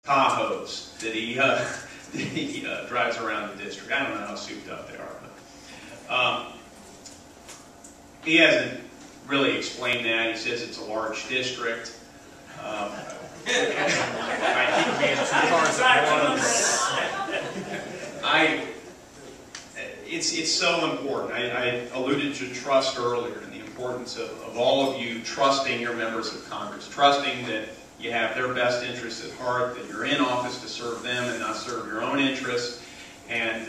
Tahoes that he drives around the district. I don't know how souped up they are, but he hasn't really explained that. He says it's a large district. It's so important. I alluded to trust earlier and the importance of all of you trusting your members of Congress, trusting that you have their best interests at heart, that you're in office to serve them and not serve your own interests. And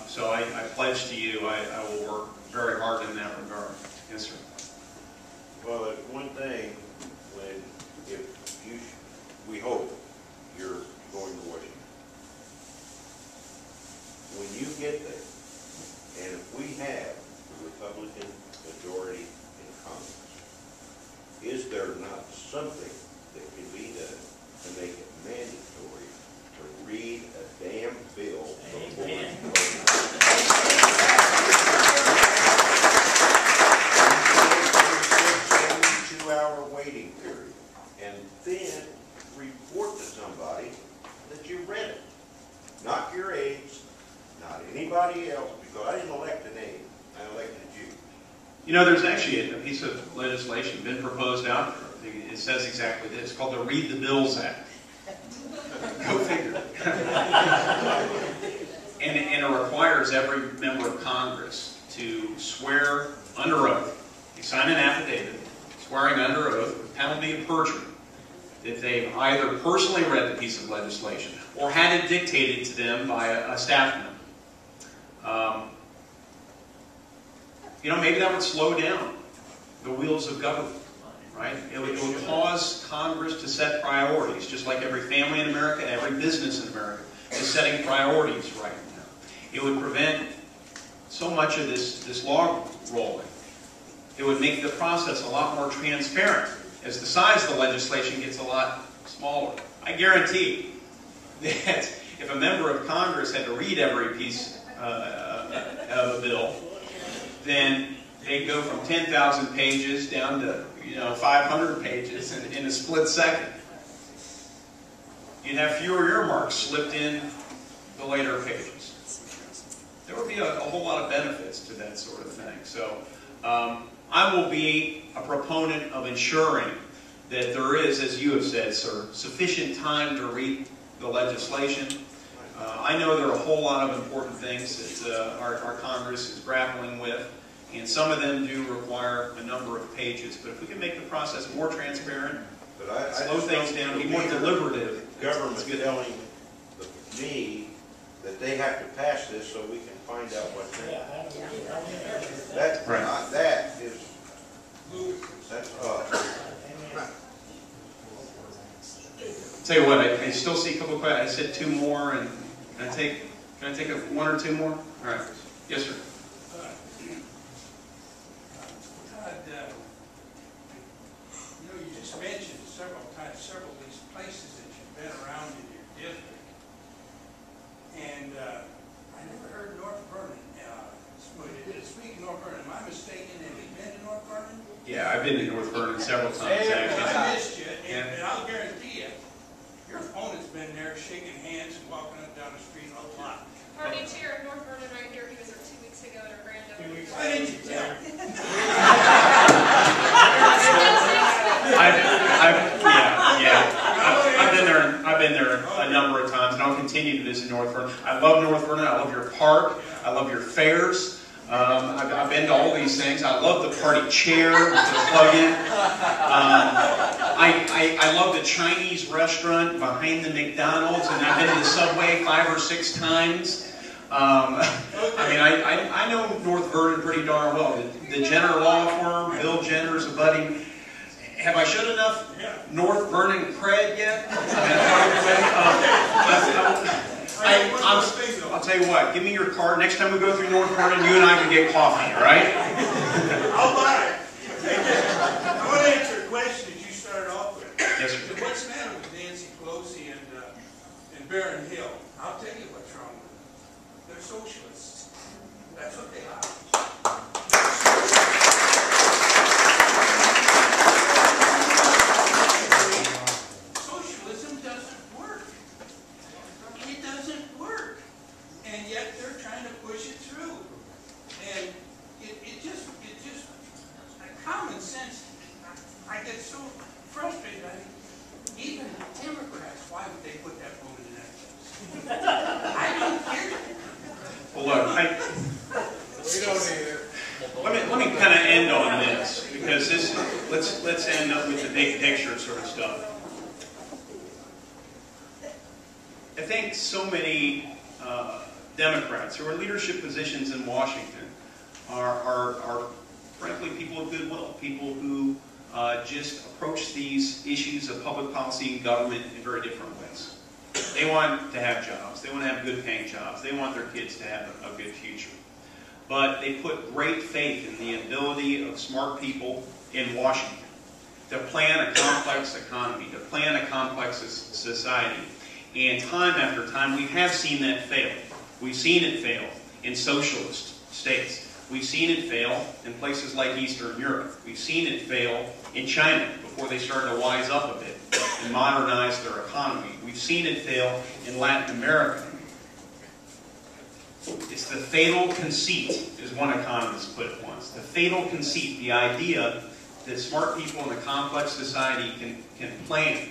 so I pledge to you I will work very hard in that regard. Yes, sir. Well, one thing, we hope you're going to Washington. When you get there, and if we have the Republican majority in Congress, is there not something that can be done to make it mandatory to read a damn bill before you vote? 2-hour waiting period, and then report to somebody that you read it. Not your aides, not anybody else, because I didn't elect an aide, I elected you. You know, there's actually a piece of legislation been proposed out there. It says exactly this. It's called the Read the Bills Act. Go figure. And it requires every member of Congress to swear under oath. They sign an affidavit, swearing under oath, with penalty of perjury, that they've either personally read the piece of legislation or had it dictated to them by a staff member. You know, maybe that would slow down the wheels of government, right? It would cause Congress to set priorities, just like every family in America, every business in America is setting priorities right now. It would prevent so much of this log rolling. It would make the process a lot more transparent as the size of the legislation gets a lot smaller. I guarantee that if a member of Congress had to read every piece of a bill, then they'd go from 10,000 pages down to 500 pages in a split second. You'd have fewer earmarks slipped in the later pages. There would be a whole lot of benefits to that sort of thing. So I will be a proponent of ensuring that there is, as you have said, sir, sufficient time to read the legislation. I know there are a whole lot of important things that our Congress is grappling with, and some of them do require a number of pages. But if we can make the process more transparent, slow things down, be more deliberative. Government telling me that they have to pass this so we can find out what's in it. That is Tell you what, I still see a couple of questions. I said 2 more, and can I take 1 or 2 more? All right. Yes, sir. Todd, you just mentioned several times several of these places that you've been around in your district, and I never heard North Vernon. Speaking of North Vernon, am I mistaken? Have you been to North Vernon? Yeah, I've been to North Vernon several times, actually. I missed you, and I'll guarantee you, your opponent's been there shaking hands and walking up down the street a lot. Party chair of North Vernon right here. He was there 2 weeks ago at our grand opening. Why didn't you tell me? I've been there a number of times, and I'll continue to visit North Vernon. I love North Vernon. I love your park. I love your fairs. I've been to all these things. I love the party chair with the plug-in. I love the Chinese restaurant behind the McDonald's, and I've been to the Subway 5 or 6 times. I know North Vernon pretty darn well. The Jenner Law Firm, Bill Jenner's a buddy. Have I showed enough North Vernon cred yet? I'll tell you what, give me your card. Next time we go through North Vernon, you and I can get coffee, all right? I'll buy it. I want to answer a question that you started off with. Yes, sir. What's the matter with Nancy Pelosi and Barron Hill? I'll tell you what's wrong with them. They're socialists. That's what they are. Socialism doesn't work. because let's end up with the big picture sort of stuff. I think so many Democrats who are in leadership positions in Washington are frankly people of goodwill, people who just approach these issues of public policy and government in very different ways. They want to have jobs. They want to have good paying jobs. They want their kids to have a good future. But they put great faith in the ability of smart people in Washington to plan a complex economy, to plan a complex society. And time after time, we have seen that fail. We've seen it fail in socialist states. We've seen it fail in places like Eastern Europe. We've seen it fail in China before they started to wise up a bit and modernize their economy. We've seen it fail in Latin America. It's the fatal conceit, as one economist put it once. The fatal conceit, the idea that smart people in a complex society can plan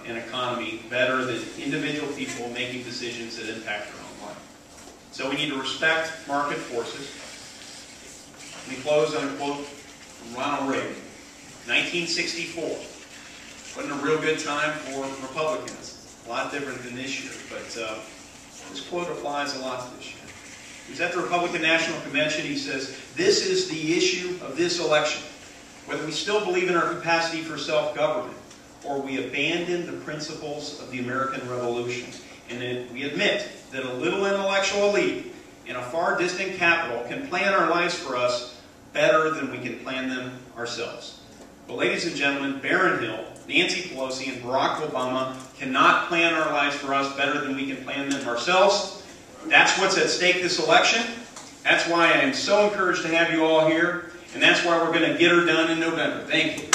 an economy better than individual people making decisions that impact their own life. So we need to respect market forces. Let me close on a quote from Ronald Reagan. 1964. Wasn't a real good time for Republicans. A lot different than this year, but this quote applies a lot to this year. He was at the Republican National Convention. He says, "This is the issue of this election. Whether we still believe in our capacity for self-government or we abandon the principles of the American Revolution. And then we admit that a little intellectual elite in a far distant capital can plan our lives for us better than we can plan them ourselves." But ladies and gentlemen, Barron Hill, Nancy Pelosi, and Barack Obama cannot plan our lives for us better than we can plan them ourselves. That's what's at stake this election. That's why I am so encouraged to have you all here. And that's why we're going to get her done in November. Thank you.